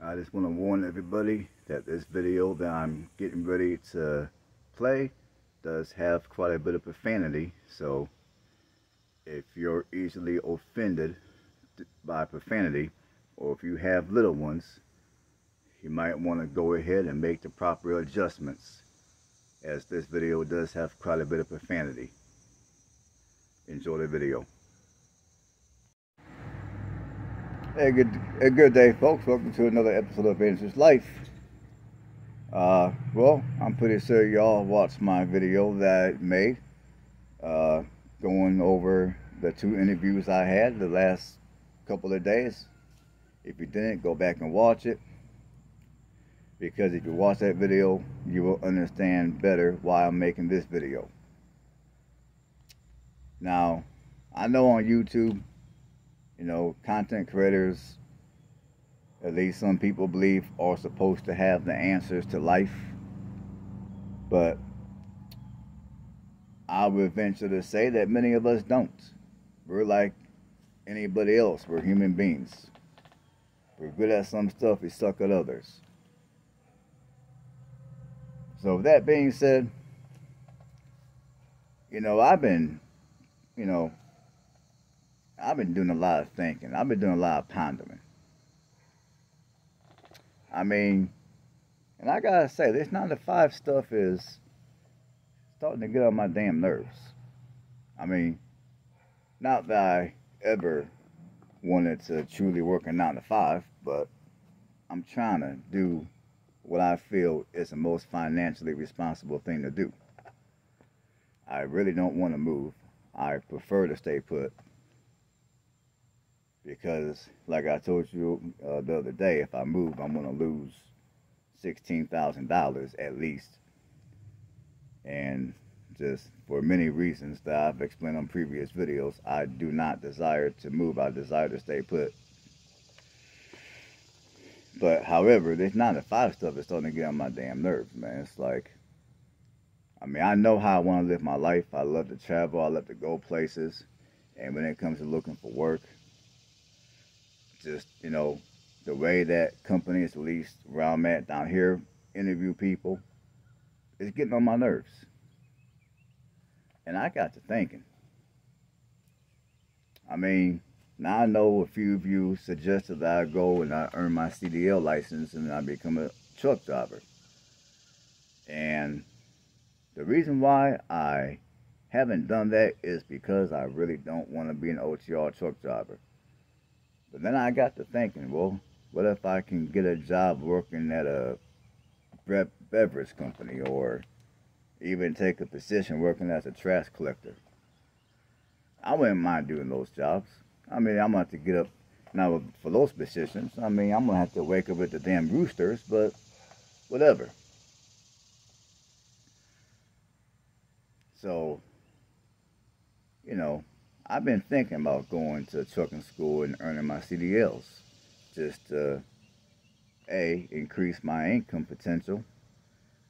I just want to warn everybody that this video that I'm getting ready to play does have quite a bit of profanity, so if you're easily offended by profanity, or if you have little ones, you might want to go ahead and make the proper adjustments, as this video does have quite a bit of profanity. Enjoy the video. Hey, good day, folks. Welcome to another episode of Adventure's Life. Well, I'm pretty sure y'all watched my video that I made, going over the 2 interviews I had the last couple of days. If you didn't, go back and watch it, because if you watch that video, you will understand better why I'm making this video. Now, I know on YouTube, content creators, at least some people believe, are supposed to have the answers to life. But I would venture to say that many of us don't. We're like anybody else. We're human beings. We're good at some stuff, we suck at others. So with that being said, I've been doing a lot of thinking. I've been doing a lot of pondering. And I gotta say, this 9-to-5 stuff is starting to get on my damn nerves. Not that I ever wanted to truly work a 9-to-5, but I'm trying to do what I feel is the most financially responsible thing to do. I really don't want to move. I prefer to stay put. Because, like I told you the other day, if I move, I'm going to lose $16,000 at least. And just for many reasons that I've explained on previous videos, I do not desire to move. I desire to stay put. But, however, this 9-to-5 stuff is starting to get on my damn nerves, man. It's like, I know how I want to live my life. I love to travel. I love to go places. And when it comes to looking for work, just, the way that companies, at least where I'm at down here, interview people, it's getting on my nerves. And I got to thinking. Now I know a few of you suggested that I go and I earn my CDL license and I become a truck driver. And the reason why I haven't done that is because I really don't want to be an OTR truck driver. But then I got to thinking, well, what if I can get a job working at a beverage company, or even take a position working as a trash collector? I wouldn't mind doing those jobs. I'm going to have to get up now for those positions. I'm going to have to wake up at the damn roosters, but whatever. So, I've been thinking about going to trucking school and earning my CDLs, just to A, increase my income potential,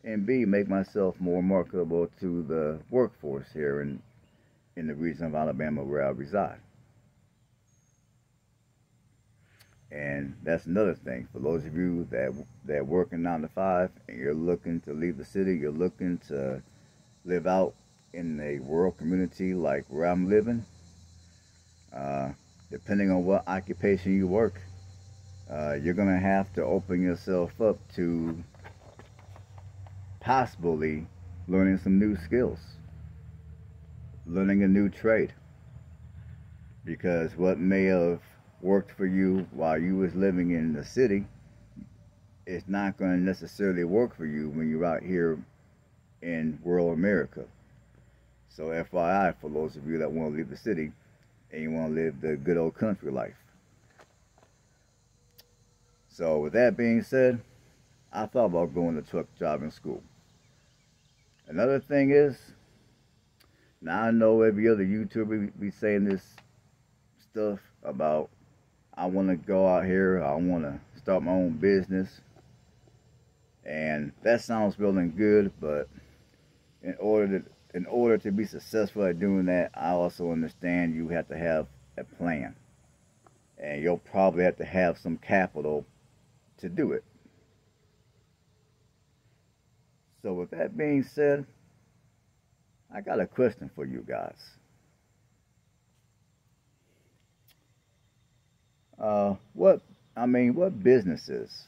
and B, make myself more marketable to the workforce here in the region of Alabama where I reside. And that's another thing. For those of you that work in 9-to-5 and you're looking to leave the city, you're looking to live out in a rural community like where I'm living, depending on what occupation you work, you're going to have to open yourself up to possibly learning some new skills, learning a new trade. Because what may have worked for you while you was living in the city, it's not going to necessarily work for you when you're out here in rural America. So FYI, for those of you that want to leave the city and you want to live the good old country life. So with that being said, I thought about going to truck driving school. Another thing is, now I know every other YouTuber be saying this stuff about, I want to go out here, I want to start my own business. And that sounds well and good, but in order to be successful at doing that, I also understand you have to have a plan. And you'll probably have to have some capital to do it. So with that being said, I got a question for you guys. What businesses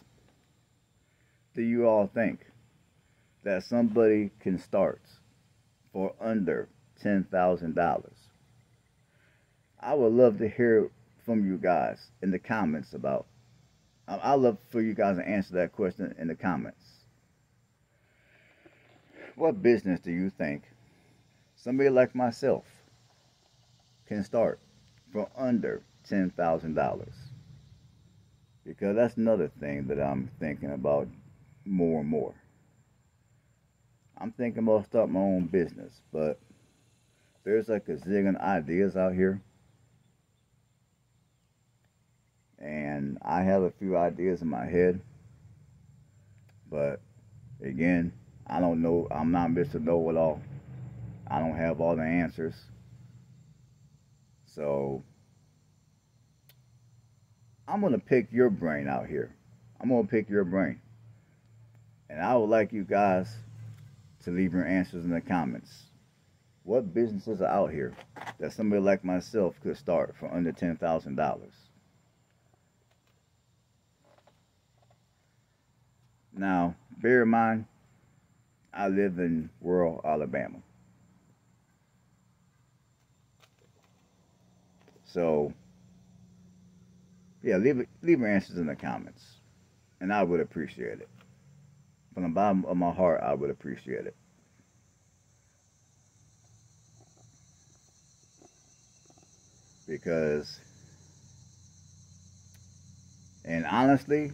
do you all think that somebody can start for under $10,000? I would love to hear from you guys in the comments about. I'd love for you guys to answer that question in the comments. What business do you think somebody like myself can start for under $10,000? Because that's another thing that I'm thinking about more and more. I'm thinking about starting my own business, but there's like a zillion ideas out here. And I have a few ideas in my head. But again, I don't know. I'm not Mr. Know-it-all. I don't have all the answers. So I'm going to pick your brain out here. I'm going to pick your brain. And I would like you guys to leave your answers in the comments. What businesses are out here that somebody like myself could start for under $10,000? Now, bear in mind, I live in rural Alabama. So, yeah, leave your answers in the comments. And I would appreciate it. From the bottom of my heart, I would appreciate it. Because, and honestly,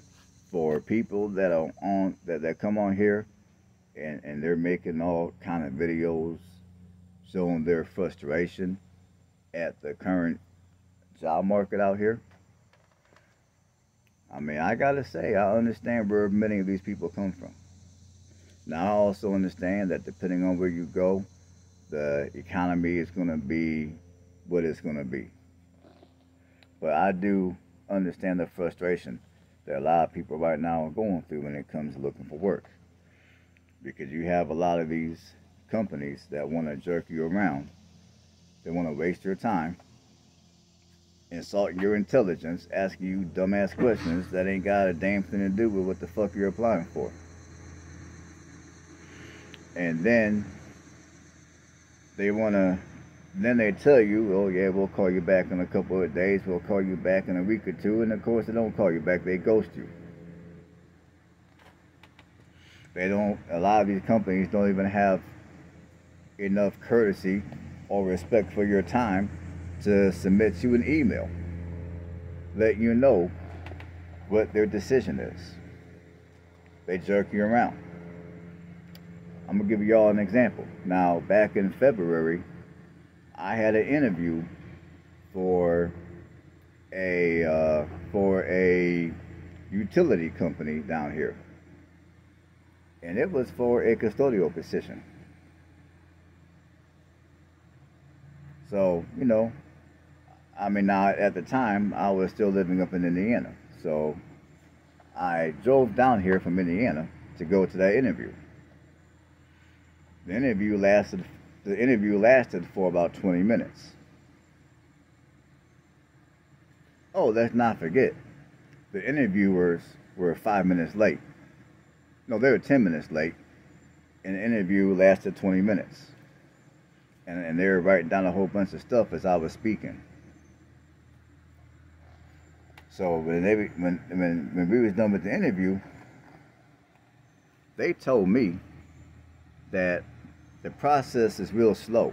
for people that are on that come on here and they're making all kind of videos showing their frustration at the current job market out here, I mean, I gotta say, I understand where many of these people come from. Now, I also understand that depending on where you go, the economy is going to be what it's going to be. But I do understand the frustration that a lot of people right now are going through when it comes to looking for work. Because you have a lot of these companies that want to jerk you around. They want to waste your time, insult your intelligence, ask you dumbass questions that ain't got a damn thing to do with what the fuck you're applying for. And then they tell you, oh yeah, we'll call you back in a couple of days, we'll call you back in a week or two, and of course they don't call you back, they ghost you. A lot of these companies don't even have enough courtesy or respect for your time to submit you an email, let you know what their decision is. They jerk you around. I'm going to give y'all an example. Now, back in February, I had an interview for a utility company down here. And it was for a custodial position. So, now at the time, I was still living up in Indiana. So, I drove down here from Indiana to go to that interview. The interview lasted for about 20 minutes. Oh, let's not forget, the interviewers were 5 minutes late. No, they were 10 minutes late, and the interview lasted 20 minutes. And they were writing down a whole bunch of stuff as I was speaking. So when we was done with the interview, they told me that the process is real slow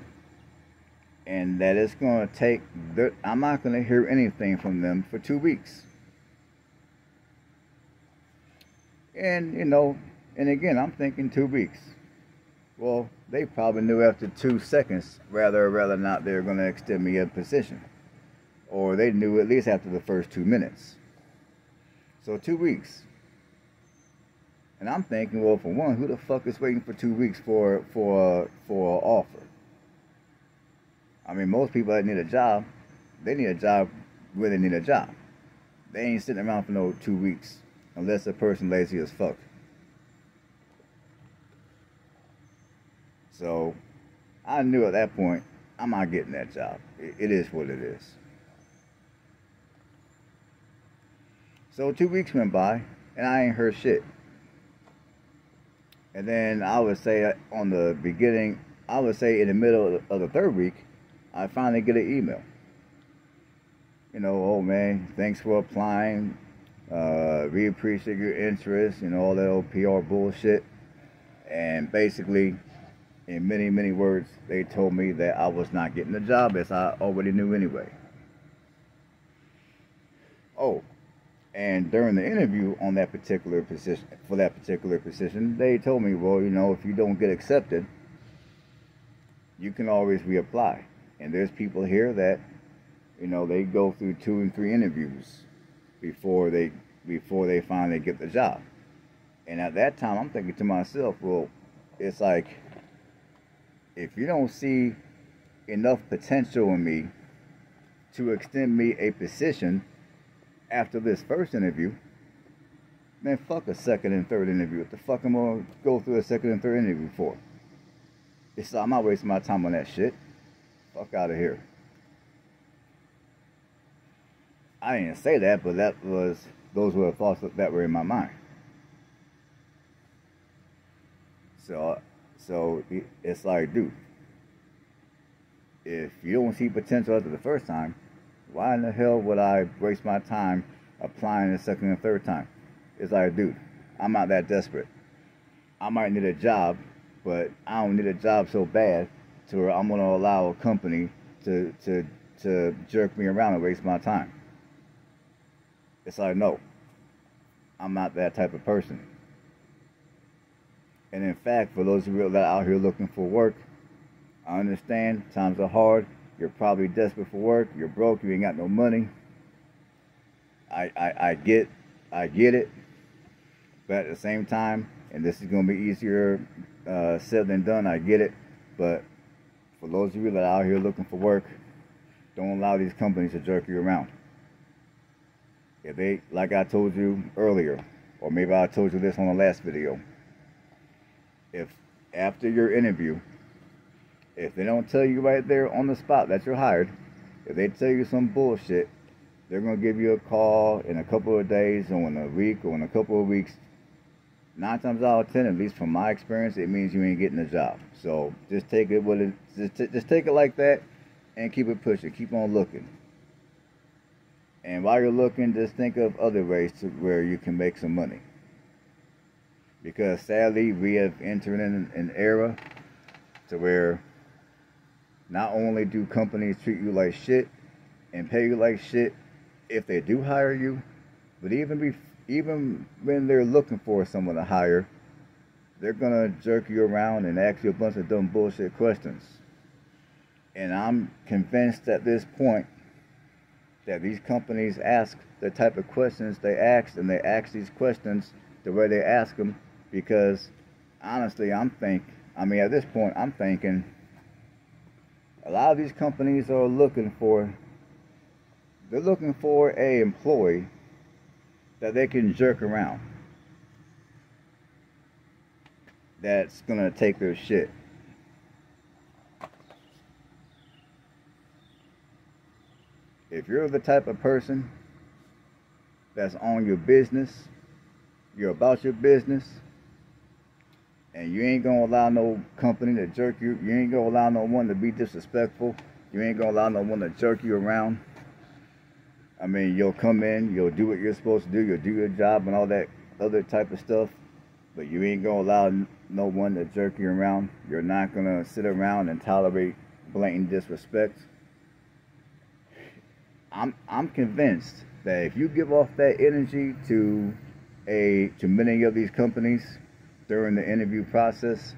and that it's going to take, I'm not going to hear anything from them for 2 weeks. And, and again, I'm thinking 2 weeks. Well, they probably knew after 2 seconds whether or not they were going to extend me a position. Or they knew at least after the first 2 minutes. So 2 weeks. And I'm thinking, well, for one, who the fuck is waiting for 2 weeks for an offer? I mean, most people that need a job, they need a job where they need a job. They ain't sitting around for no 2 weeks unless the person lazy as fuck. So I knew at that point I'm not getting that job. It is what it is. So 2 weeks went by and I ain't heard shit. And then I would say on the beginning, I would say in the middle of the 3rd week, I finally get an email. You know, oh man, thanks for applying. We appreciate your interest, you know, all that old PR bullshit. And basically, in many, many words, they told me that I was not getting the job, as I already knew anyway. Oh, and during the interview on that particular position, they told me, well, you know, if you don't get accepted, you can always reapply. And there's people here that, you know, they go through 2 and 3 interviews before they finally get the job. And at that time, I'm thinking to myself, well, it's like, if you don't see enough potential in me to extend me a position after this first interview, man, fuck a 2nd and 3rd interview. What the fuck am I gonna go through a 2nd and 3rd interview for? I'm not wasting my time on that shit. Fuck out of here. I didn't say that, but those were the thoughts that were in my mind. So it's like, dude, if you don't see potential after the first time, why in the hell would I waste my time applying the 2nd and 3rd time? It's like, dude, I'm not that desperate. I might need a job, but I don't need a job so bad to where I'm going to allow a company to jerk me around and waste my time. It's like, no, I'm not that type of person. And in fact, for those of you that are out here looking for work, I understand times are hard. You're probably desperate for work. You're broke. You ain't got no money. I get it. But at the same time, and this is going to be easier said than done, I get it. But for those of you that are out here looking for work, don't allow these companies to jerk you around. If they, like I told you earlier, or maybe I told you this on the last video, if after your interview, if they don't tell you right there on the spot that you're hired, if they tell you some bullshit, they're going to give you a call in a couple of days or in a week or in a couple of weeks. 9 times out of 10, at least from my experience, it means you ain't getting a job. So just take it just take it like that and keep it pushing. Keep on looking. And while you're looking, just think of other ways to where you can make some money. Because sadly, we have entered in an era to where not only do companies treat you like shit and pay you like shit if they do hire you, but even when they're looking for someone to hire, they're gonna jerk you around and ask you a bunch of dumb bullshit questions. And I'm convinced at this point that these companies ask the type of questions they ask, and they ask these questions the way they ask them, because honestly, at this point, I'm thinking a lot of these companies are looking for a employee that they can jerk around, that's gonna take their shit. If you're the type of person that's on your business, you're about your business, and you ain't gonna allow no company to jerk you, you ain't gonna allow no one to be disrespectful, you ain't gonna allow no one to jerk you around. I mean, you'll come in, you'll do what you're supposed to do, you'll do your job and all that other type of stuff, but you ain't gonna allow no one to jerk you around. You're not gonna sit around and tolerate blatant disrespect. I'm convinced that if you give off that energy to many of these companies during the interview process,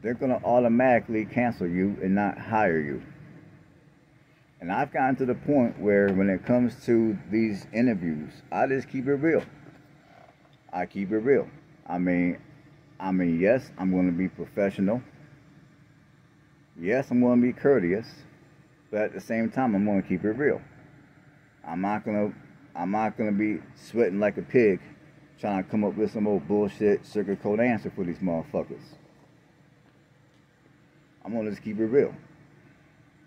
they're gonna automatically cancel you and not hire you. And I've gotten to the point where when it comes to these interviews, I just keep it real. I keep it real. I mean, yes, I'm going to be professional. Yes, I'm going to be courteous. But at the same time, I'm going to keep it real. I'm not going to be sweating like a pig trying to come up with some old bullshit sugarcoat answer for these motherfuckers. I'm gonna just keep it real.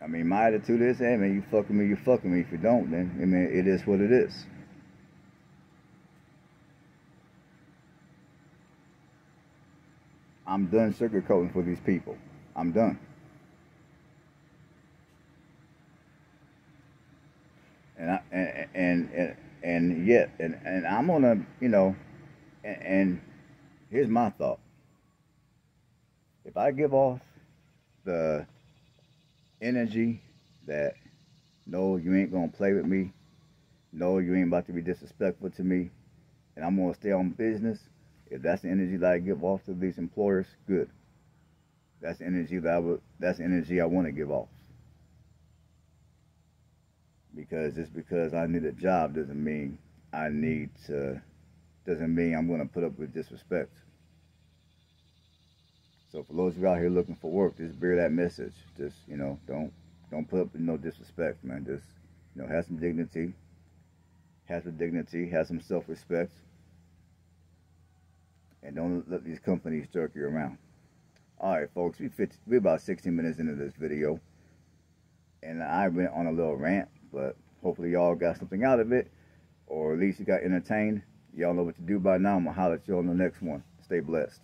I mean, my attitude is, hey man, you fucking me, you fucking me. If you don't, then I mean, it is what it is. I'm done sugarcoating for these people. I'm done. And yet, and I'm gonna, you know, and here's my thought. If I give off the energy that, no, you ain't gonna play with me, no, you ain't about to be disrespectful to me, and I'm gonna stay on business, if that's the energy that I give off to these employers, good. That's the energy that's the energy I want to give off. Because just because I need a job doesn't mean doesn't mean I'm gonna put up with disrespect. So for those of you out here looking for work, just bear that message. Just, you know, don't put up with no disrespect, man. Just, you know, have some dignity, have some self-respect, and don't let these companies jerk you around. All right, folks, we're about 16 minutes into this video, and I went on a little rant, but hopefully y'all got something out of it, or at least you got entertained. Y'all know what to do by now. I'm gonna holler at you on the next one. Stay blessed.